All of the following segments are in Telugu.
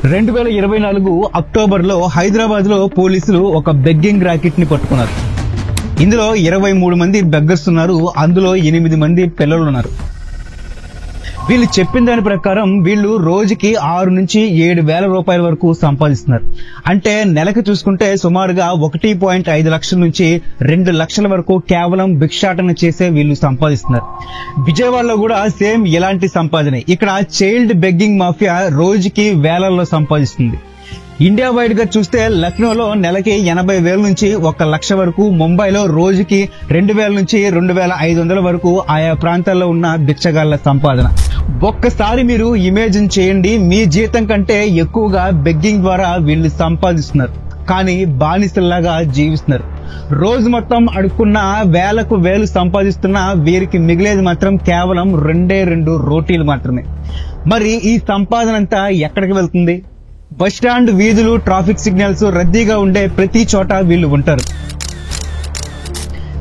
2024 అక్టోబర్లో హైదరాబాద్లో పోలీసులు ఒక బెగ్గింగ్ ర్యాకెట్ ని పట్టుకున్నారు. ఇందులో 23 మంది బెగ్గర్స్ ఉన్నారు. అందులో 8 మంది పిల్లలు ఉన్నారు. వీళ్ళు చెప్పిన దాని ప్రకారం వీళ్ళు రోజుకి 6 నుంచి 7 వేల రూపాయల వరకు సంపాదిస్తున్నారు. అంటే నెలకు చూసుకుంటే సుమారుగా 1.5 లక్షల నుంచి 2 లక్షల వరకు కేవలం భిక్షాటన చేసే వీళ్ళు సంపాదిస్తున్నారు. విజయవాడలో కూడా సేమ్ ఇలాంటి సంపాదనే. ఇక్కడ చైల్డ్ బెగ్గింగ్ మాఫియా రోజుకి వేలల్లో సంపాదిస్తుంది. ఇండియా వైడ్ గా చూస్తే లక్నోలో నెలకి 80,000 నుంచి 1 లక్ష వరకు, ముంబైలో రోజుకి 2,000 నుంచి 2,500 వరకు ఆయా ప్రాంతాల్లో ఉన్న బిచ్చగాళ్ల సంపాదన. ఒక్కసారి మీరు ఇమేజిన్ చేయండి, మీ జీతం కంటే ఎక్కువగా బెగ్గింగ్ ద్వారా వీళ్ళు సంపాదిస్తున్నారు. కానీ బానిసల్లాగా జీవిస్తున్నారు. రోజు మొత్తం అడుక్కున్న వేలకు వేలు సంపాదిస్తున్న వీరికి మిగిలేది మాత్రం కేవలం 2 రోటీలు మాత్రమే. మరి ఈ సంపాదన అంతా ఎక్కడికి వెళ్తుంది? బస్ స్టాండ్, వీధులు, ట్రాఫిక్ సిగ్నల్స్ రద్దీగా ఉండే ప్రతి చోట వీళ్ళు ఉంటారు.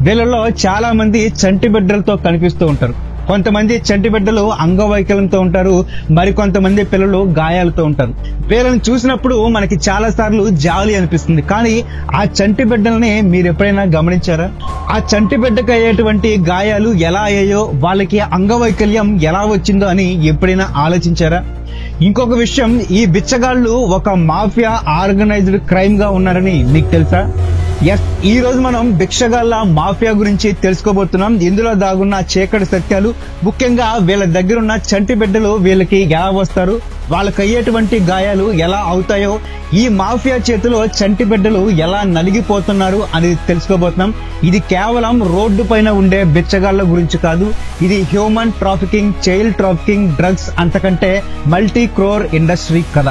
వీళ్ళలో చాలా మంది చంటి బిడ్డలతో కనిపిస్తూ ఉంటారు. కొంతమంది చంటి బిడ్డలు అంగవైకల్యంతో ఉంటారు. మరికొంతమంది పిల్లలు గాయాలతో ఉంటారు. వీళ్ళని చూసినప్పుడు మనకి చాలా సార్లు జాలి అనిపిస్తుంది. కానీ ఆ చంటి బిడ్డల్ని మీరు ఎప్పుడైనా గమనించారా? ఆ చంటి బిడ్డకు అయ్యేటువంటి గాయాలు ఎలా అయ్యాయో, వాళ్ళకి అంగవైకల్యం ఎలా వచ్చిందో అని ఎప్పుడైనా ఆలోచించారా? ఇంకొక విషయం, ఈ బిచ్చగాళ్లు ఒక మాఫియా ఆర్గనైజ్డ్ క్రైమ్ గా ఉన్నారని మీకు తెలుసా? ఎస్, ఈ రోజు మనం భిక్షగాళ్ల మాఫియా గురించి తెలుసుకోబోతున్నాం. ఇందులో దాగున్న చీకటి సత్యాలు, ముఖ్యంగా వీళ్ళ దగ్గరున్న చంటి బిడ్డలు వీళ్ళకి ఎలా వస్తారు, వాళ్ళకి అయ్యేటువంటి గాయాలు ఎలా అవుతాయో, ఈ మాఫియా చేతిలో చంటి బిడ్డలు ఎలా నలిగిపోతున్నారు అనేది తెలుసుకోబోతున్నాం. ఇది కేవలం రోడ్డు పైన ఉండే బిచ్చగాళ్ల గురించి కాదు. ఇది human trafficking, child trafficking, drugs అంతకంటే మల్టీ క్రోర్ ఇండస్ట్రీ కథ.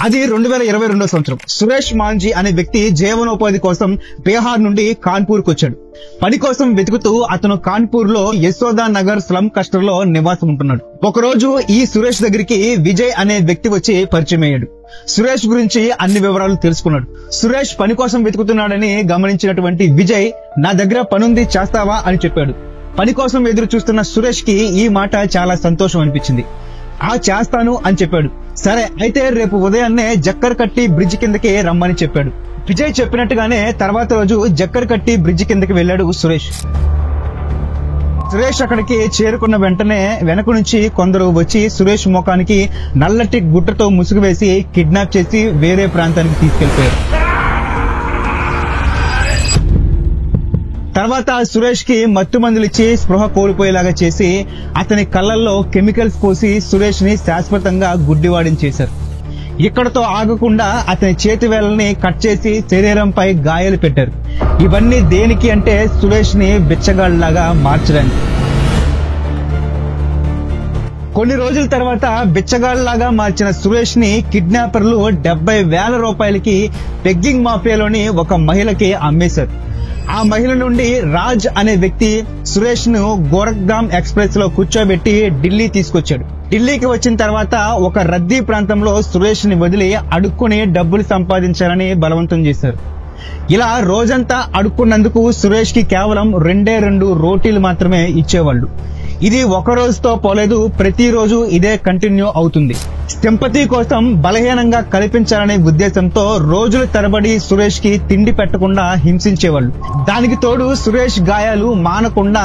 అది 2022 సంవత్సరం. సురేష్ మాంజీ అనే వ్యక్తి జీవనోపాధి కోసం బీహార్ నుండి కాన్పూర్ కు వచ్చాడు. పని కోసం వెతుకుతూ అతను కాన్పూర్ లో యశోదా నగర్ స్లమ్ క్లస్టర్ లో నివాసం ఉంటున్నాడు. ఒకరోజు ఈ సురేష్ దగ్గరికి విజయ్ అనే వ్యక్తి వచ్చి పరిచయం అయ్యాడు. సురేష్ గురించి అన్ని వివరాలు తెలుసుకున్నాడు. సురేష్ పని కోసం వెతుకుతున్నాడని గమనించినటువంటి విజయ్, నా దగ్గర పనుంది, చేస్తావా అని చెప్పాడు. పని కోసం ఎదురు చూస్తున్న సురేష్ కి ఈ మాట చాలా సంతోషం అనిపించింది. చేస్తాను అని చెప్పాడు. సరే అయితే రేపు ఉదయాన్నే జక్కర్ కట్టి బ్రిడ్జ్ కిందకి రమ్మని చెప్పాడు. విజయ్ చెప్పినట్టుగానే తర్వాత రోజు జక్కర్ కట్టి బ్రిడ్జ్ కిందకి వెళ్ళాడు సురేష్. సురేష్ అక్కడికి చేరుకున్న వెంటనే వెనక నుంచి కొందరు వచ్చి సురేష్ ముఖానికి నల్లటి గుట్టతో ముసుగు వేసి కిడ్నాప్ చేసి వేరే ప్రాంతానికి తీసుకెళ్లిపోయారు. తర్వాత సురేష్ కి మత్తు మందులు ఇచ్చి స్పృహ కోల్పోయేలాగా చేసి అతని కళ్లల్లో కెమికల్స్ పోసి సురేష్ ని శాశ్వతంగా గుడ్డివాడిని చేశారు. ఇక్కడతో ఆగకుండా అతని చేతి వేళ్ళని కట్ చేసి శరీరంపై గాయాలు పెట్టారు. ఇవన్నీ దేనికి అంటే సురేష్ ని బిచ్చగాళ్లాగా మార్చడానికి. కొన్ని రోజుల తర్వాత బిచ్చగాళ్లాగా మార్చిన సురేష్ ని కిడ్నాపర్లు 70,000 రూపాయలకి బెగ్గింగ్ మాఫియాలోని ఒక మహిళకి అమ్మేశారు. ఆ మహిళ నుండి రాజ్ అనే వ్యక్తి సురేష్ ను గోరఖ్ధామ్ ఎక్స్ప్రెస్ లో కూర్చోబెట్టి ఢిల్లీ తీసుకొచ్చాడు. ఢిల్లీకి వచ్చిన తర్వాత ఒక రద్దీ ప్రాంతంలో సురేష్ ని వదిలి అడుక్కుని డబ్బులు సంపాదించాలని బలవంతం చేశారు. ఇలా రోజంతా అడుక్కున్నందుకు సురేష్ కి కేవలం 2 రోటీలు మాత్రమే ఇచ్చేవాళ్లు. ఇది ఒక రోజుతో పోలేదు, ప్రతిరోజు ఇదే కంటిన్యూ అవుతుంది. సింపతి కోసం బలహీనంగా కల్పించాలనే ఉద్దేశంతో రోజుల తరబడి సురేష్ కి తిండి పెట్టకుండా హింసించేవాళ్లు. దానికి తోడు సురేష్ గాయాలు మానకుండా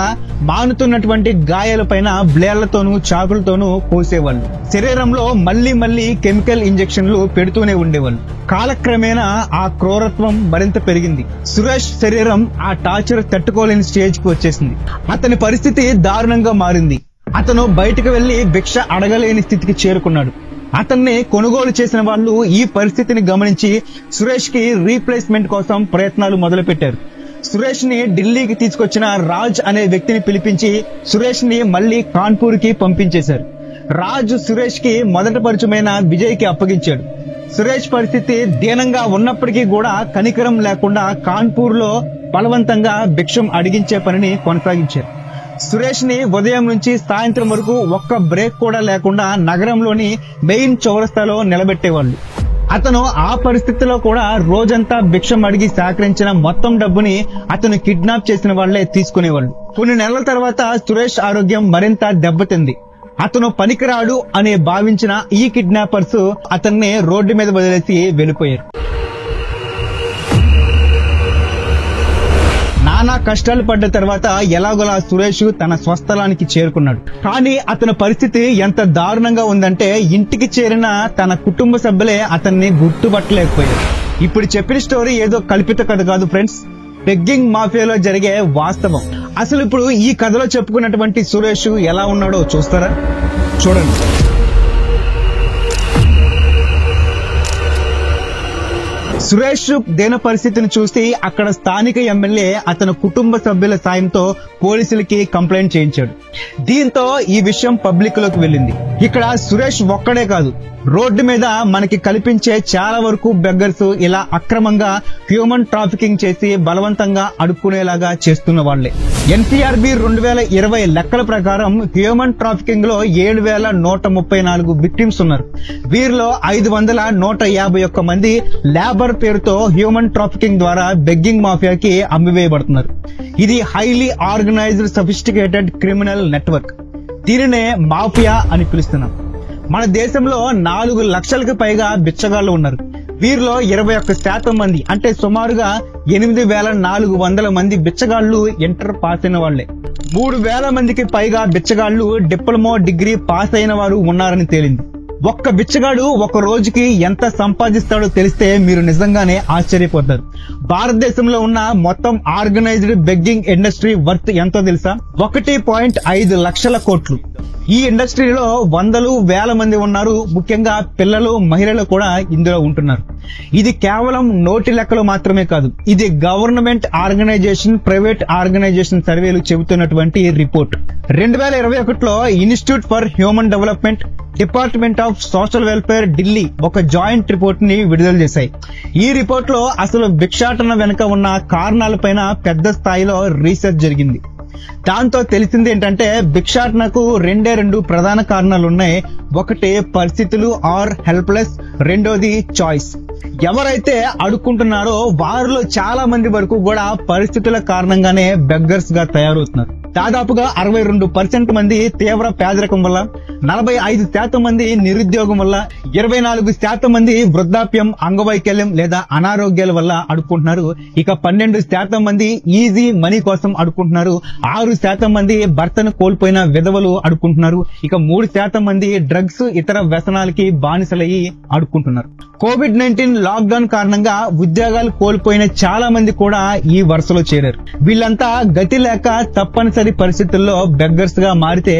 మానుతున్నటువంటి గాయాల పైన బ్లేడ్లతోనూ చాకులతోనూ కోసేవాళ్లు. శరీరంలో మళ్లీ కెమికల్ ఇంజెక్షన్లు పెడుతూనే ఉండేవాళ్లు. కాలక్రమేణా ఆ క్రూరత్వం మరింత పెరిగింది. సురేష్ శరీరం ఆ టార్చర్ తట్టుకోలేని స్టేజ్ కి వచ్చేసింది. అతని పరిస్థితి దారుణంగా మారింది. అతను బయటకు వెళ్లి భిక్ష అడగలేని స్థితికి చేరుకున్నాడు. అతన్ని కొనుగోలు చేసిన వాళ్ళు ఈ పరిస్థితిని గమనించి సురేష్ కి రీప్లేస్మెంట్ కోసం ప్రయత్నాలు మొదలుపెట్టారు. సురేష్ ని ఢిల్లీకి తీసుకొచ్చిన రాజ్ అనే వ్యక్తిని పిలిపించి సురేష్ ని మళ్లీ కాన్పూర్ కి పంపించేశారు. రాజ్ సురేష్ కి మొదట పరిచయమైన విజయ్ కి అప్పగించాడు. సురేష్ పరిస్థితి దీనంగా ఉన్నప్పటికీ కూడా కనికరం లేకుండా కాన్పూర్ లో బలవంతంగా భిక్షం అడిగించే పనిని కొనసాగించారు. సురేష్ ని ఉదయం నుంచి సాయంత్రం వరకు ఒక్క బ్రేక్ కూడా లేకుండా నగరంలోని మెయిన్ చౌరస్తాలో నిలబెట్టేవాళ్లు. అతను ఆ పరిస్థితిలో కూడా రోజంతా భిక్షం అడిగి సేకరించిన మొత్తం డబ్బుని అతను కిడ్నాప్ చేసిన వాళ్లే తీసుకునేవాళ్ళు. కొన్ని నెలల తర్వాత సురేష్ ఆరోగ్యం మరింత దెబ్బతింది. అతను పనికిరాడు అనే భావించిన ఈ కిడ్నాపర్స్ అతన్ని రోడ్డు మీద వదిలేసి వెళ్లిపోయారు. నానా కష్టాలు పడ్డ తర్వాత ఎలాగోలా సురేష్ తన స్వస్థలానికి చేరుకున్నాడు. కానీ అతని పరిస్థితి ఎంత దారుణంగా ఉందంటే ఇంటికి చేరిన తన కుటుంబ సభ్యులే అతన్ని గుర్తుపట్టలేకపోయారు. ఇప్పుడు చెప్పిన స్టోరీ ఏదో కల్పిత కథ కాదు ఫ్రెండ్స్, బెగ్గింగ్ మాఫియాలో జరిగే వాస్తవం. అసలు ఇప్పుడు ఈ కథలో చెప్పుకున్నటువంటి సురేష్ ఎలా ఉన్నాడో చూస్తారా? చూడండి. సురేష్ దేన పరిస్థితిని చూసి అక్కడ స్థానిక ఎమ్మెల్యే అతని కుటుంబ సభ్యుల సాయంతో పోలీసులకి కంప్లైంట్ చేయించాడు. దీంతో ఈ విషయం పబ్లిక్ లోకి వెళ్ళింది. ఇక్కడ సురేష్ ఒక్కడే కాదు, రోడ్డు మీద మనకి కల్పించే చాలా వరకు బెగ్గర్స్ ఇలా అక్రమంగా హ్యూమన్ ట్రాఫికింగ్ చేసి బలవంతంగా అడుక్కునేలాగా చేస్తున్న వాళ్లే. ఎన్సీఆర్బీ 2020 లెక్కల ప్రకారం హ్యూమన్ ట్రాఫికింగ్ లో 7,134 విక్టిమ్స్ ఉన్నారు. వీరిలో 551 మంది లేబర్ పేరుతో హ్యూమన్ ట్రాఫికింగ్ ద్వారా బెగ్గింగ్ మాఫియాకి అమ్మివేయబడుతున్నారు. ఇది highly organised sophisticated criminal network. దీనినే మాఫియా అని పిలుస్తున్నాం. మన దేశంలో 4 లక్షలకు పైగా బిచ్చగాళ్లు ఉన్నారు. వీరిలో 21% మంది అంటే సుమారుగా 8,400 మంది బిచ్చగాళ్లు ఇంటర్ పాస్ అయిన వాళ్లే. 3,000 మందికి పైగా బిచ్చగాళ్లు డిప్లొమా డిగ్రీ పాస్ అయిన వారు ఉన్నారని తేలింది. ఒక్క బిచ్చగాడు ఒక రోజుకి ఎంత సంపాదిస్తాడో తెలిస్తే మీరు నిజంగానే ఆశ్చర్యపోతారు. భారతదేశంలో ఉన్న మొత్తం ఆర్గనైజ్డ్ బెగ్గింగ్ ఇండస్ట్రీ వర్త్ ఎంతో తెలుసా? 1.5 లక్షల కోట్లు. ఈ ఇండస్ట్రీలో వందలు వేల మంది ఉన్నారు. ముఖ్యంగా పిల్లలు, మహిళలు కూడా ఇందులో ఉంటున్నారు. ఇది కేవలం నోటి లెక్కలు మాత్రమే కాదు, ఇది గవర్నమెంట్ ఆర్గనైజేషన్, ప్రైవేట్ ఆర్గనైజేషన్ సర్వేలు చెబుతున్నటువంటి రిపోర్ట్. 2021లో institute for human development, department of social welfare Delhi ఒక జాయింట్ రిపోర్ట్ ని విడుదల చేశాయి. ఈ రిపోర్ట్ లో అసలు భిక్షాటన వెనుక ఉన్న కారణాలపైన పెద్ద స్థాయిలో రీసెర్చ్ జరిగింది. దాంతో తెలిసింది ఏంటంటే భిక్షాటనకు 2 ప్రధాన కారణాలు ఉన్నాయి. ఒకటి పరిస్థితులు ఆర్ హెల్ప్లెస్, రెండోది చాయిస్. ఎవరైతే అడుక్కుంటున్నారో వారిలో చాలా మంది వరకు కూడా పరిస్థితుల కారణంగానే బెగ్గర్స్ గా తయారవుతున్నారు. దాదాపుగా 62% మంది తీవ్ర పేదరికం వల్ల, 45% మంది నిరుద్యోగం వల్ల, 24% మంది వృద్ధాప్యం, అంగవైకల్యం లేదా అనారోగ్యాల వల్ల అడుక్కుంటున్నారు. ఇక 12% మంది ఈజీ మనీ కోసం అడుక్కుంటున్నారు. 6% మంది భర్తను కోల్పోయిన విధవలు అడుక్కుంటున్నారు. ఇక 3% మంది డ్రగ్స్, ఇతర వ్యసనాలకి బానిసలయ్యి అడుక్కుంటున్నారు. కోవిడ్-19 లాక్డౌన్ కారణంగా ఉద్యోగాలు కోల్పోయిన చాలా మంది కూడా ఈ వరుసలో చేరారు. వీళ్ళంతా గతి లేక తప్పనిసరి పరిస్థితుల్లో బెగ్గర్స్ గా మారితే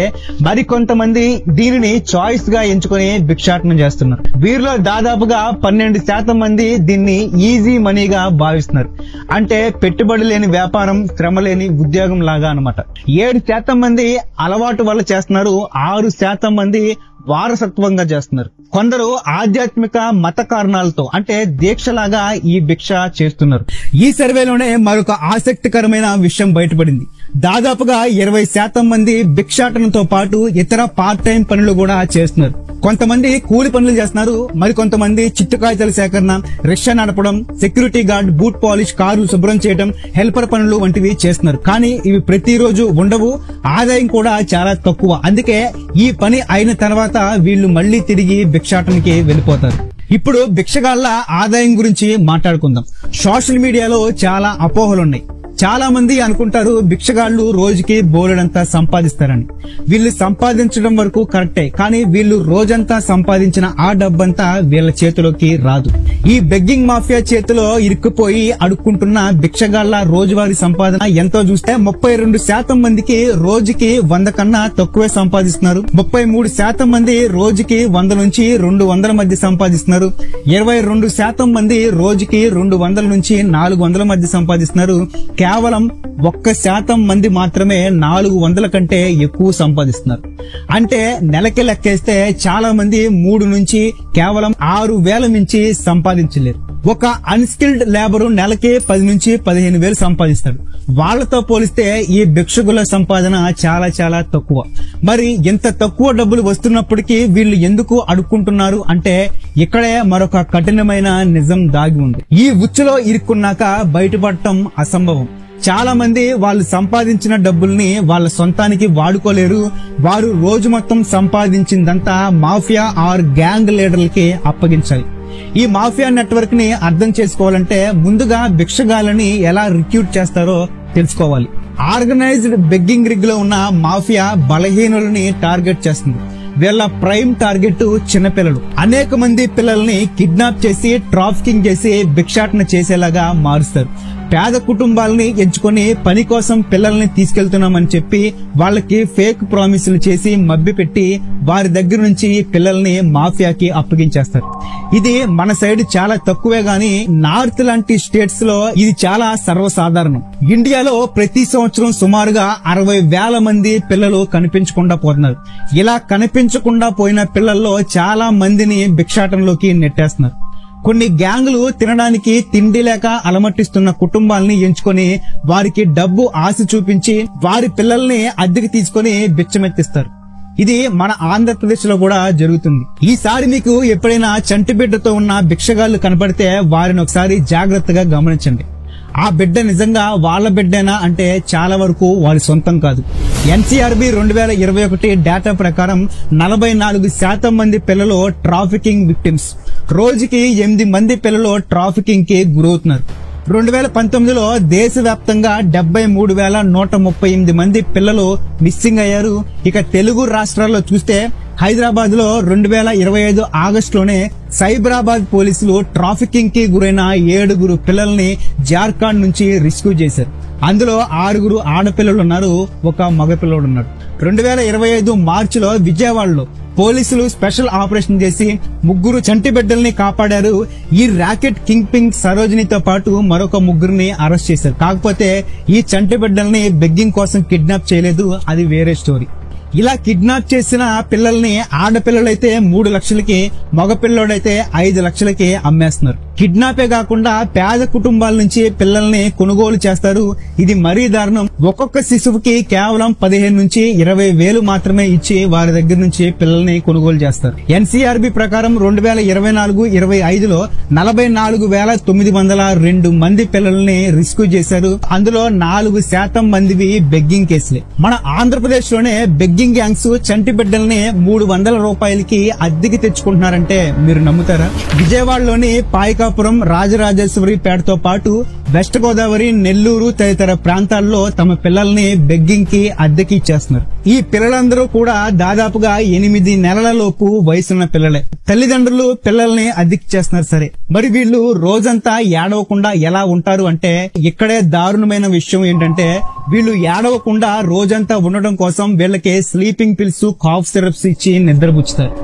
మరికొంతమంది దీనిని చాయిస్ గా ఎంచుకుని భిక్షాటన చేస్తున్నారు. వీరిలో దాదాపుగా 12% మంది దీన్ని ఈజీ మనీగా భావిస్తున్నారు. అంటే పెట్టుబడి లేని వ్యాపారం, శ్రమ లేని ఉద్యోగం లాగా అన్నమాట. 7% మంది అలవాటు వల్ల చేస్తున్నారు. 6% మంది వారసత్వంగా చేస్తున్నారు. కొందరు ఆధ్యాత్మిక మత కారణాలతో అంటే దీక్షలాగా ఈ భిక్ష చేస్తున్నారు. ఈ సర్వేలోనే మరొక ఆసక్తికరమైన విషయం బయటపడింది. దాదాపుగా 20% మంది భిక్షాటనతో పాటు ఇతర పార్ట్ టైం పనులు కూడా చేస్తున్నారు. కొంతమంది కూలి పనులు చేస్తున్నారు, మరికొంతమంది చిట్టు కాగితాల సేకరణ, రిక్షా నడపడం, security guard, boot polish, car శుభ్రం చేయడం, హెల్పర్ పనులు వంటివి చేస్తున్నారు. కానీ ఇవి ప్రతిరోజు ఉండవు, ఆదాయం కూడా చాలా తక్కువ. అందుకే ఈ పని అయిన తర్వాత వీళ్ళు మళ్లీ తిరిగి భిక్షాటనకి వెళ్లిపోతారు. ఇప్పుడు భిక్షగాళ్ల ఆదాయం గురించి మాట్లాడుకుందాం. సోషల్ మీడియాలో చాలా అపోహలున్నాయి. చాలా మంది అనుకుంటారు భిక్షగాళ్లు రోజుకి బోలెడంతా సంపాదిస్తారని. వీళ్ళు సంపాదించడం వరకు కరెక్టే, కానీ వీళ్ళు రోజంతా సంపాదించిన ఆ డబ్బంతా వీళ్ళ చేతిలోకి రాదు. ఈ బెగ్గింగ్ మాఫియా చేతిలో ఇరుక్కుపోయి అడుక్కుంటున్న భిక్షగాళ్ల రోజువారీ సంపాదన ఎంతో చూస్తే 32% మందికి రోజుకి 100 కన్నా తక్కువే సంపాదిస్తున్నారు. 33% మంది రోజుకి 100 నుంచి 200 మధ్య సంపాదిస్తున్నారు. 22% మంది రోజుకి 200 నుంచి 400 మధ్య సంపాదిస్తున్నారు. కేవలం 1% మంది మాత్రమే 400 కంటే ఎక్కువ సంపాదిస్తున్నారు. అంటే నెలకి లెక్కేస్తే చాలా మంది 3 నుంచి కేవలం 6,000 మించి సంపాదించలేరు. ఒక అన్స్కిల్డ్ లేబరు నెలకి 10 నుంచి 15,000 సంపాదిస్తాడు. వాళ్లతో పోలిస్తే ఈ భిక్షకుల సంపాదన చాలా చాలా తక్కువ. మరి ఎంత తక్కువ డబ్బులు వస్తున్నప్పటికీ వీళ్ళు ఎందుకు అడుక్కుంటున్నారు అంటే ఇక్కడే మరొక కఠినమైన నిజం దాగి ఉంది. ఈ ఉచ్చులో ఇరుక్కున్నాక బయటపడటం అసంభవం. చాలా మంది వాళ్ళు సంపాదించిన డబ్బుల్ని వాళ్ళ సొంతానికి వాడుకోలేరు. వారు రోజు మొత్తం సంపాదించిందంతా మాఫియా ఆర్ గ్యాంగ్ లీడర్లకి అప్పగించాలి. ఈ మాఫియా నెట్వర్క్ ని అర్థం చేసుకోవాలంటే ముందుగా భిక్షగాళ్ళని ఎలా రిక్రూట్ చేస్తారో తెలుసుకోవాలి. ఆర్గనైజ్డ్ బెగ్గింగ్ రిగ్ లో ఉన్న మాఫియా బలహీనులని టార్గెట్ చేస్తుంది. వీళ్ళ ప్రైమ్ టార్గెట్ చిన్నపిల్లలు. అనేక మంది పిల్లల్ని కిడ్నాప్ చేసి ట్రాఫికింగ్ చేసి భిక్షాటన చేసేలాగా మారుస్తారు. పేద కుటుంబాలని ఎంచుకొని పని కోసం పిల్లల్ని తీసుకెళ్తున్నామని చెప్పి వాళ్ళకి ఫేక్ ప్రామిసులు చేసి మభ్యపెట్టి వారి దగ్గర నుంచి పిల్లల్ని మాఫియాకి అప్పగించేస్తారు. ఇది మన సైడ్ చాలా తక్కువే గాని నార్త్ లాంటి స్టేట్స్ లో ఇది చాలా సర్వసాధారణం. ఇండియాలో ప్రతి సంవత్సరం సుమారుగా 60,000 మంది పిల్లలు కనిపించకుండా పోతున్నారు. ఇలా కనిపించకుండా పోయిన పిల్లల్లో చాలా మందిని భిక్షాటంలోకి నెట్టేస్తున్నారు. కొన్ని గ్యాంగులు తినడానికి తిండి లేక అలమటిస్తున్న కుటుంబాలని ఎంచుకొని వారికి డబ్బు ఆశ చూపించి వారి పిల్లల్ని అద్దెకి తీసుకొని బిచ్చమెత్తిస్తారు. ఇది మన ఆంధ్రప్రదేశ్ లో కూడా జరుగుతుంది. ఈసారి మీకు ఎప్పుడైనా చంటి బిడ్డతో ఉన్న భిక్షగాళ్లు కనపడితే వారిని ఒకసారి జాగ్రత్తగా గమనించండి. ఆ బిడ్డ నిజంగా వాళ్ళ బిడ్డేనా అంటే చాలా వరకు వారి సొంతం కాదు. ఎన్సీఆర్బీ 2021 డేటా ప్రకారం 44% మంది పిల్లలు ట్రాఫికింగ్ విక్టిమ్స్. రోజుకి 8 మంది పిల్లలు ట్రాఫికింగ్ కి గురవుతున్నారు. 2019లో దేశవ్యాప్తంగా 73,138 మంది పిల్లలు మిస్సింగ్ అయ్యారు. ఇక తెలుగు రాష్ట్రాల్లో చూస్తే హైదరాబాద్ లో 2025 ఆగస్టులోనే సైబరాబాద్ పోలీసులు ట్రాఫికింగ్ కి గురైన 7 పిల్లల్ని జార్ఖండ్ నుంచి రెస్క్యూ చేశారు. అందులో 6 ఆడపిల్లలు ఉన్నారు, ఒక మగపిల్లడు ఉన్నాడు. 2025 మార్చిలో విజయవాడలో పోలీసులు స్పెషల్ ఆపరేషన్ చేసి 3 చంటి బిడ్డల్ని కాపాడారు. ఈ ర్యాకెట్ కింగ్ పింగ్ సరోజినితో పాటు మరొక 3 అరెస్ట్ చేశారు. కాకపోతే ఈ చంటి బిడ్డల్ని బెగ్గింగ్ కోసం కిడ్నాప్ చేయలేదు, అది వేరే స్టోరీ. ఇలా కిడ్నాప్ చేసిన పిల్లల్ని ఆడపిల్లలైతే 3 లక్షలకి, మగపిల్లోడైతే 5 లక్షలకి అమ్మేస్తున్నారు. కిడ్నాపే కాకుండా పేద కుటుంబాల నుంచి పిల్లల్ని కొనుగోలు చేస్తారు. ఇది మరీ దారుణం. ఒక్కొక్క శిశువుకి కేవలం 15 నుంచి 20,000 మాత్రమే ఇచ్చి వారి దగ్గర నుంచి పిల్లల్ని కొనుగోలు చేస్తారు. ఎన్సీఆర్బీ ప్రకారం 2024-25లో 44,902 మంది పిల్లల్ని రెస్క్యూ చేశారు. అందులో 4% మందివి బెగ్గింగ్ కేసులే. మన ఆంధ్రప్రదేశ్ లోనే బెగ్గింగ్ గ్యాంగ్స్ చంటి బిడ్డల్ని 300 రూపాయలకి అద్దెకి తెచ్చుకుంటున్నారంటే మీరు నమ్ముతారా? విజయవాడలోని పాయకాపురం, రాజరాజేశ్వరి పేటతో పాటు వెస్ట్ గోదావరి, నెల్లూరు తదితర ప్రాంతాల్లో తమ పిల్లల్ని బెగ్గింగ్ కి అద్దెకి ఇచ్చేస్తున్నారు. ఈ పిల్లలందరూ కూడా దాదాపుగా 8 నెలల లోపు వయసున్న పిల్లలే. తల్లిదండ్రులు పిల్లల్ని అద్దెకి చేస్తున్నారు. సరే, మరి వీళ్ళు రోజంతా ఏడవకుండా ఎలా ఉంటారు అంటే ఇక్కడే దారుణమైన విషయం ఏంటంటే వీళ్ళు ఏడవకుండా రోజంతా ఉండడం కోసం వీళ్ళకి స్లీపింగ్ పిల్స్, కాఫ్ సిరప్స్ ఇచ్చి నిద్రపుచ్చుతారు.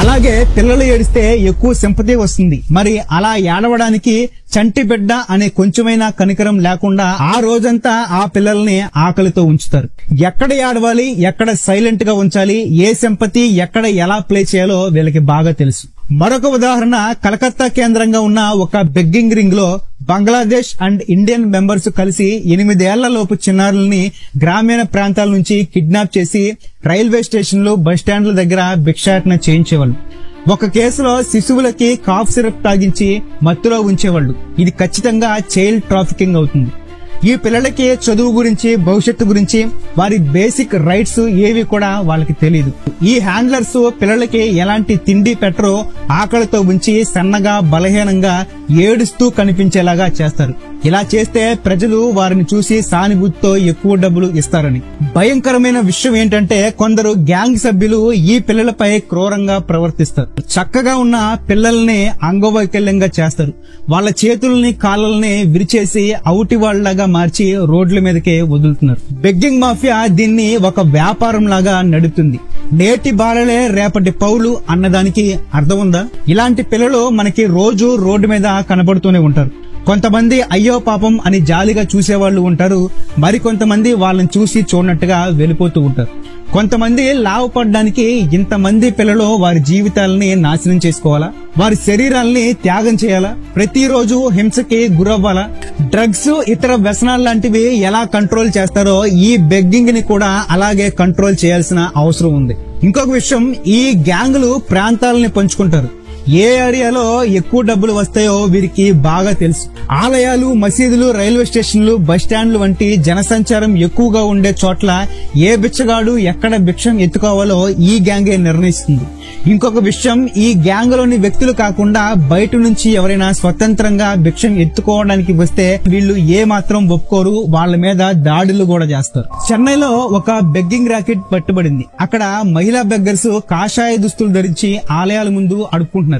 అలాగే పిల్లలు ఏడిస్తే ఎక్కువ సింపతి వస్తుంది. మరి అలా ఏడవడానికి చంటి బిడ్డ అనే కొంచెమైనా కనికరం లేకుండా ఆ రోజంతా ఆ పిల్లల్ని ఆకలితో ఉంచుతారు. ఎక్కడ ఏడవాలి, ఎక్కడ సైలెంట్ గా ఉంచాలి, ఏ సింపతి ఎక్కడ ఎలా ప్లే చేయాలో వీళ్ళకి బాగా తెలుసు. మరొక ఉదాహరణ, కలకత్తా కేంద్రంగా ఉన్న ఒక బెగ్గింగ్ రింగ్ లో బంగ్లాదేశ్ అండ్ ఇండియన్ మెంబర్స్ కలిసి 8 ఏళ్ల లోపు చిన్నారుల్ని గ్రామీణ ప్రాంతాల నుంచి కిడ్నాప్ చేసి రైల్వే స్టేషన్లు, బస్టాండ్ల దగ్గర భిక్షాటన చేయించేవాళ్ళు. ఒక కేసులో శిశువులకి కాఫ్ సిరప్ తాగించి మత్తులో ఉంచేవాళ్లు. ఇది ఖచ్చితంగా చైల్డ్ ట్రాఫికింగ్ అవుతుంది. ఈ పిల్లలకి చదువు గురించి, భవిష్యత్తు గురించి, వారి బేసిక్ రైట్స్ ఏవి కూడా వాళ్ళకి తెలియదు. ఈ హ్యాండ్లర్స్ పిల్లలకి ఎలాంటి తిండి పెట్టరో ఆకలితో ఉంచి సన్నగా, బలహీనంగా, ఏడుస్తూ కనిపించేలాగా చేస్తారు. ఇలా చేస్తే ప్రజలు వారిని చూసి సానుభూతితో ఎక్కువ డబ్బులు ఇస్తారని. భయంకరమైన విషయం ఏంటంటే కొందరు గ్యాంగ్ సభ్యులు ఈ పిల్లలపై క్రూరంగా ప్రవర్తిస్తారు. చక్కగా ఉన్న పిల్లల్ని అంగవైకల్యంగా చేస్తారు. వాళ్ళ చేతుల్ని, కాళ్ళని విరిచేసి అవుటి వాళ్లాగా మార్చి రోడ్ల మీదకే వదులుతున్నారు. బెగ్గింగ్ మాఫియా దీన్ని ఒక వ్యాపారం లాగా నడుపుతుంది. నేటి బాలలే రేపటి పౌలు అన్నదానికి అర్థం ఉందా? ఇలాంటి పిల్లలు మనకి రోజు రోడ్డు మీద కనబడుతూనే ఉంటారు. కొంతమంది అయ్యో పాపం అని జాలిగా చూసేవాళ్ళు ఉంటారు, మరికొంతమంది వాళ్ళని చూసి చూడనట్టుగా వెళ్ళిపోతూ ఉంటారు. కొంతమంది లాభపడడానికి ఇంతమంది పిల్లలు వారి జీవితాలని నాశనం చేసుకోవాలా, వారి శరీరాల్ని త్యాగం చేయాలా, ప్రతిరోజు హింసకి గురవ్వాలా, డ్రగ్స్ ఇతర వ్యసనాలు లాంటివి ఎలా కంట్రోల్ చేస్తారో ఈ బెగ్గింగ్ ని కూడా అలాగే కంట్రోల్ చేయాల్సిన అవసరం ఉంది. ఇంకొక విషయం, ఈ గ్యాంగులు ప్రాంతాలని పంచుకుంటారు. ఏ ఏరియాలో ఎక్కువ డబ్బులు వస్తాయో వీరికి బాగా తెలుసు. ఆలయాలు, మసీదులు, రైల్వే స్టేషన్లు, బస్ స్టాండ్లు వంటి జనసంచారం ఎక్కువగా ఉండే చోట్ల ఏ బిచ్చగాడు ఎక్కడ భిక్షం ఎత్తుకోవాలో ఈ గ్యాంగే నిర్ణయిస్తుంది. ఇంకొక విషయం, ఈ గ్యాంగ్ లోని వ్యక్తులు కాకుండా బయట నుంచి ఎవరైనా స్వతంత్రంగా భిక్షం ఎత్తుకోవడానికి వస్తే వీళ్ళు ఏ మాత్రం ఒప్పుకోరు, వాళ్ళ మీద దాడులు కూడా చేస్తారు. చెన్నైలో ఒక బెగ్గింగ్ ర్యాకెట్ పట్టుబడింది. అక్కడ మహిళా బెగ్గర్స్ కాషాయ దుస్తులు ధరించి ఆలయాల ముందు అడుక్కుంటున్నారు.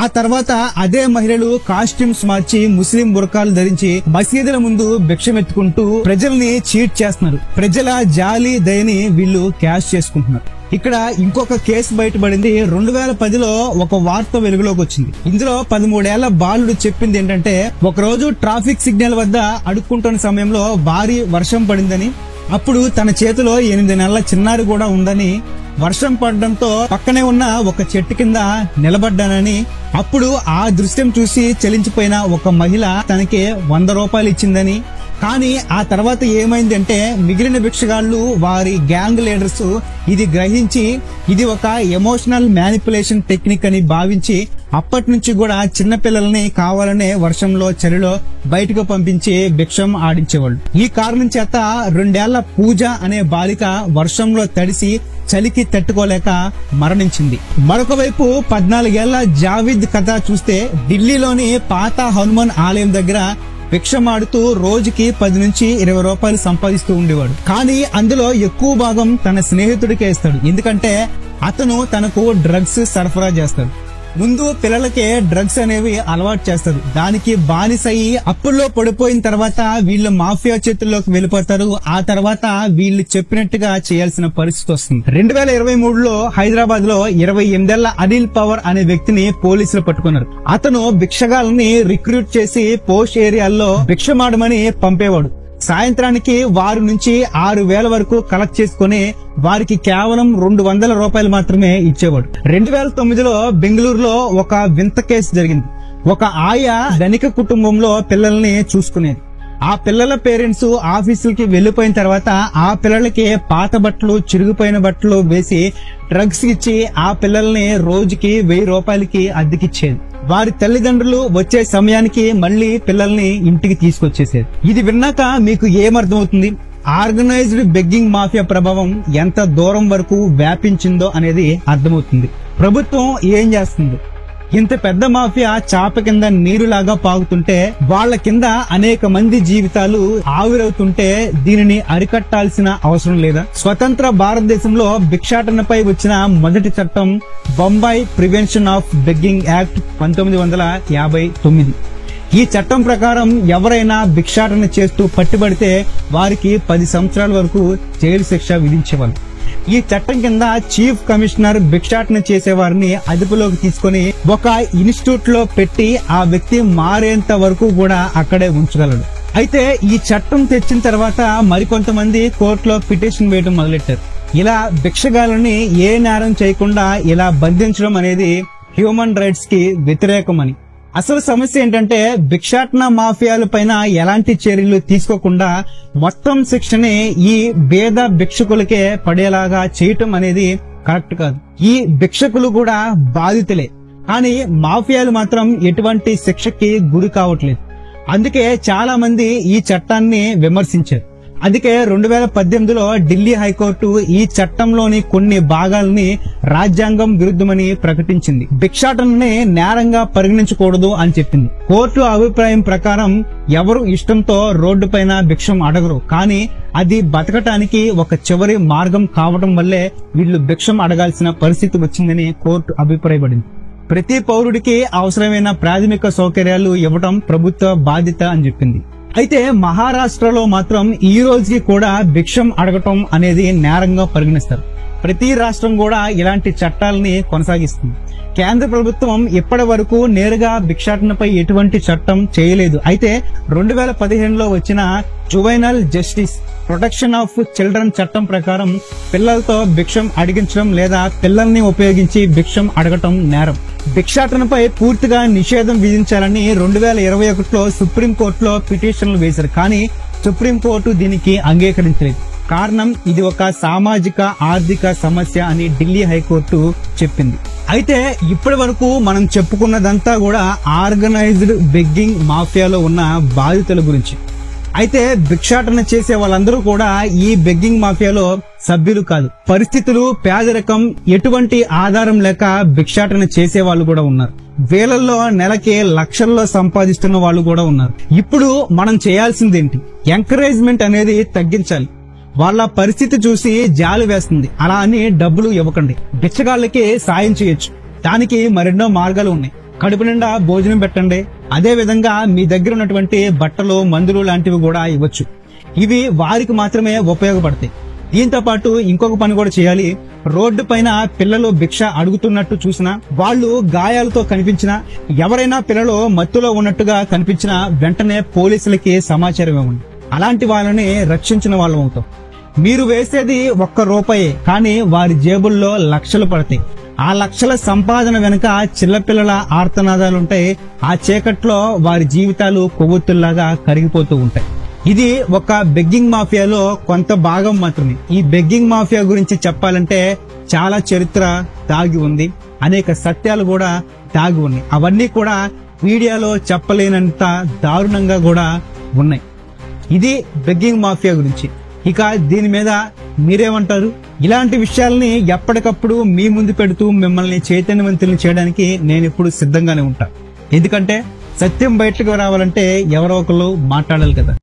ఆ తర్వాత అదే మహిళలు కాస్ట్యూమ్స్ మార్చి ముస్లిం బుర్కాలు ధరించి మసీదుల ముందు భిక్షమెత్తుకుంటూ ప్రజల్ని చీట్ చేస్తున్నారు. ప్రజల జాలి దయని వీళ్ళు క్యాష్ చేసుకుంటున్నారు. ఇక్కడ ఇంకొక కేసు బయటపడింది. 2010లో ఒక వార్త వెలుగులోకి వచ్చింది. ఇందులో 13 ఏళ్ల బాలుడు చెప్పింది ఏంటంటే, ఒకరోజు ట్రాఫిక్ సిగ్నల్ వద్ద అడుక్కుంటున్న సమయంలో భారీ వర్షం పడిందని, అప్పుడు తన చేతిలో 8 నెలల చిన్నారి కూడా ఉందని, వర్షం పడడంతో పక్కనే ఉన్న ఒక చెట్టు కింద నిలబడ్డానని, అప్పుడు ఆ దృశ్యం చూసి చలించిపోయిన ఒక మహిళ తనకి 100 రూపాయలు ఇచ్చిందని, కానీ ఆ తర్వాత ఏమైందంటే మిగిలిన భిక్షగాళ్లు, వారి గ్యాంగ్ లీడర్స్ ఇది గ్రహించి ఇది ఒక ఎమోషనల్ మ్యానిపులేషన్ టెక్నిక్ అని భావించి అప్పటి నుంచి కూడా చిన్నపిల్లల్ని కావాలనే వర్షంలో చలిలో బయటకు పంపించి భిక్షం ఆడించేవాళ్ళు. ఈ కారణం చేత 2 ఏళ్ల పూజ అనే బాలిక వర్షంలో తడిసి చలికి తట్టుకోలేక మరణించింది. మరొక వైపు 14 ఏళ్ల జావీద్ కథ చూస్తే, ఢిల్లీలోని పాత హనుమాన్ ఆలయం దగ్గర భిక్షమాడుతూ రోజుకి 10 నుంచి 20 రూపాయలు సంపాదిస్తూ ఉండేవాడు. కానీ అందులో ఎక్కువ భాగం తన స్నేహితుడికే ఇస్తాడు. ఎందుకంటే అతను తనకు డ్రగ్స్ సరఫరా చేస్తాడు. ముందు పిల్లలకే డ్రగ్స్ అనేవి అలవాటు చేస్తారు. దానికి బానిసయి అప్పుల్లో పడిపోయిన తర్వాత వీళ్ళు మాఫియా చేతుల్లోకి వెళ్ళిపోతారు. ఆ తర్వాత వీళ్ళు చెప్పినట్టుగా చేయాల్సిన పరిస్థితి వస్తుంది. 2023లో హైదరాబాద్ లో 28 ఏళ్ల అనిల్ పవర్ అనే వ్యక్తిని పోలీసులు పట్టుకున్నారు. అతను భిక్షగాళ్ళని రిక్రూట్ చేసి పోస్ట్ ఏరియాల్లో భిక్షమాడమని పంపేవాడు. సాయంత్రానికి వారి నుంచి 6,000 వరకు కలెక్ట్ చేసుకుని వారికి కేవలం 200 రూపాయలు మాత్రమే ఇచ్చేవాడు. 2009లో బెంగళూరులో ఒక వింత కేసు జరిగింది. ఒక ఆయా ధనిక కుటుంబంలో పిల్లల్ని చూసుకునేది. ఆ పిల్లల పేరెంట్స్ ఆఫీసులకి వెళ్లిపోయిన తర్వాత ఆ పిల్లలకి పాత బట్టలు, చిరిగిపోయిన బట్టలు వేసి డ్రగ్స్ ఇచ్చి ఆ పిల్లల్ని రోజుకి 1000 రూపాయలకి అద్దెకిచ్చేది. వారి తల్లిదండ్రులు వచ్చే సమయానికి మళ్లీ పిల్లల్ని ఇంటికి తీసుకొచ్చేసేది. ఇది విన్నాక మీకు ఏమర్థమవుతుంది? ఆర్గనైజ్డ్ బెగ్గింగ్ మాఫియా ప్రభావం ఎంత దూరం వరకు వ్యాపించిందో అనేది అర్థమవుతుంది. ప్రభుత్వం ఏం చేస్తుంది? ఇంత పెద్ద మాఫియా చాప కింద నీరులాగా పాగుతుంటే, వాళ్ల కింద అనేక మంది జీవితాలు ఆవిరవుతుంటే దీనిని అరికట్టాల్సిన అవసరం లేదా? స్వతంత్ర భారతదేశంలో భిక్షాటనపై వచ్చిన మొదటి చట్టం Bombay prevention of begging act 1959. ఈ చట్టం ప్రకారం ఎవరైనా భిక్షాటన చేస్తూ పట్టుబడితే వారికి 10 సంవత్సరాల వరకు జైలు శిక్ష విధించేవారు. ఈ చట్టం కింద చీఫ్ కమిషనర్ భిక్షాటన చేసేవారిని అదుపులోకి తీసుకుని ఒక ఇన్స్టిట్యూట్ లో పెట్టి ఆ వ్యక్తి మారేంత వరకు కూడా అక్కడే ఉంచగలడు. అయితే ఈ చట్టం తెచ్చిన తర్వాత మరికొంతమంది కోర్టులో పిటిషన్ వేయడం మొదలెట్టారు. ఇలా భిక్షగాళ్ళని ఏ నేరం చేయకుండా ఇలా బంధించడం అనేది హ్యూమన్ రైట్స్ కి వ్యతిరేకమని. అసలు సమస్య ఏంటంటే, భిక్షాటన మాఫియాల పైన ఎలాంటి చర్యలు తీసుకోకుండా మొత్తం శిక్షని ఈ పేద భిక్షకులకే పడేలాగా చేయటం అనేది కరెక్ట్ కాదు. ఈ భిక్షకులు కూడా బాధితులే, కానీ మాఫియాలు మాత్రం ఎటువంటి శిక్షకి గురి కావట్లేదు. అందుకే చాలా మంది ఈ చట్టాన్ని విమర్శించారు. అందుకే 2018లో ఢిల్లీ హైకోర్టు ఈ చట్టంలోని కొన్ని భాగాలని రాజ్యాంగం విరుద్ధమని ప్రకటించింది. భిక్షాటనని నేరంగా పరిగణించకూడదు అని చెప్పింది. కోర్టు అభిప్రాయం ప్రకారం ఎవరు ఇష్టంతో రోడ్డుపైన భిక్షం అడగరు, కానీ అది బతకటానికి ఒక చివరి మార్గం కావడం వల్లే వీళ్లు భిక్షం అడగాల్సిన పరిస్థితి వచ్చిందని కోర్టు అభిప్రాయపడింది. ప్రతి పౌరుడికి అవసరమైన ప్రాథమిక సౌకర్యాలు ఇవ్వడం ప్రభుత్వ బాధ్యత అని చెప్పింది. అయితే మహారాష్ట్రలో మాత్రం ఈ రోజుకి కూడా భిక్షం అడగటం అనేది నేరంగా పరిగణిస్తారు. ప్రతి రాష్ట్రం కూడా ఇలాంటి చట్టాలని కొనసాగిస్తుంది. కేంద్ర ప్రభుత్వం ఇప్పటి వరకు నేరుగా భిక్షాటనపై ఎటువంటి చట్టం చేయలేదు. అయితే 2015లో వచ్చిన juvenile justice protection of children చట్టం ప్రకారం పిల్లలతో భిక్షం అడిగించడం లేదా పిల్లల్ని ఉపయోగించి భిక్షం అడగటం నేరం. భిక్షాటనపై పూర్తిగా నిషేధం విధించాలని 2021లో సుప్రీంకోర్టులో పిటిషన్లు వేశారు. కానీ సుప్రీంకోర్టు దీనికి అంగీకరించలేదు. కారణం ఇది ఒక సామాజిక ఆర్థిక సమస్య అని ఢిల్లీ హైకోర్టు చెప్పింది. అయితే ఇప్పటి వరకు మనం చెప్పుకున్నదంతా కూడా ఆర్గనైజ్డ్ బెగ్గింగ్ మాఫియాలో ఉన్న బాధితుల గురించి. అయితే భిక్షాటన చేసే వాళ్ళందరూ కూడా ఈ బెగ్గింగ్ మాఫియాలో సభ్యులు కాదు. పరిస్థితులు, పేదరికం, ఎటువంటి ఆధారం లేక భిక్షాటన చేసే వాళ్ళు కూడా ఉన్నారు. వేలల్లో నెలకి లక్షల్లో సంపాదిస్తున్న వాళ్ళు కూడా ఉన్నారు. ఇప్పుడు మనం చేయాల్సిందేంటి? ఎంకరేజ్మెంట్ అనేది తగ్గించాలి. వాళ్ళ పరిస్థితి చూసి జాలి వేస్తుంది. అలా అని డబ్బులు ఇవ్వకండి. బిచ్చగాళ్ళకి సాయం చేయొచ్చు. దానికి మరెన్నో మార్గాలు ఉన్నాయి. కడుపు నిండా భోజనం పెట్టండి. అదే విధంగా మీ దగ్గర ఉన్నటువంటి బట్టలు, మందులు లాంటివి కూడా ఇవ్వచ్చు. ఇవి వారికి మాత్రమే ఉపయోగపడతాయి. దీంతో పాటు ఇంకొక పని కూడా చేయాలి. రోడ్డు పైన పిల్లలు భిక్ష అడుగుతున్నట్టు చూసినా, వాళ్ళు గాయాలతో కనిపించినా, ఎవరైనా పిల్లలు మత్తులో ఉన్నట్టుగా కనిపించినా వెంటనే పోలీసులకి సమాచారం ఇవ్వండి. అలాంటి వాళ్ళని రక్షించిన వాళ్ళం అవుతాం. మీరు వేసేది ₹1, కానీ వారి జేబుల్లో లక్షలు పడతాయి. ఆ లక్షల సంపాదన వెనుక చిన్నపిల్లల ఆర్తనాదాలుంటాయి. ఆ చీకట్లో వారి జీవితాలు కొవ్వొత్తుల్లాగా కరిగిపోతూ ఉంటాయి. ఇది ఒక బెగ్గింగ్ మాఫియాలో కొంత భాగం మాత్రమే. ఈ బెగ్గింగ్ మాఫియా గురించి చెప్పాలంటే చాలా చరిత్ర దాగి ఉంది. అనేక సత్యాలు కూడా దాగి ఉన్నాయి. అవన్నీ కూడా మీడియాలో చెప్పలేనంత దారుణంగా కూడా ఉన్నాయి. ఇది బెగ్గింగ్ మాఫియా గురించి. ఇక దీని మీద మీరేమంటారు? ఇలాంటి విషయాల్ని ఎప్పటికప్పుడు మీ ముందు పెడుతూ మిమ్మల్ని చైతన్యవంతుల్ని చేయడానికి నేను ఎప్పుడు సిద్ధంగానే ఉంటా. ఎందుకంటే సత్యం బయటకు రావాలంటే ఎవరో ఒకరు మాట్లాడాలి కదా.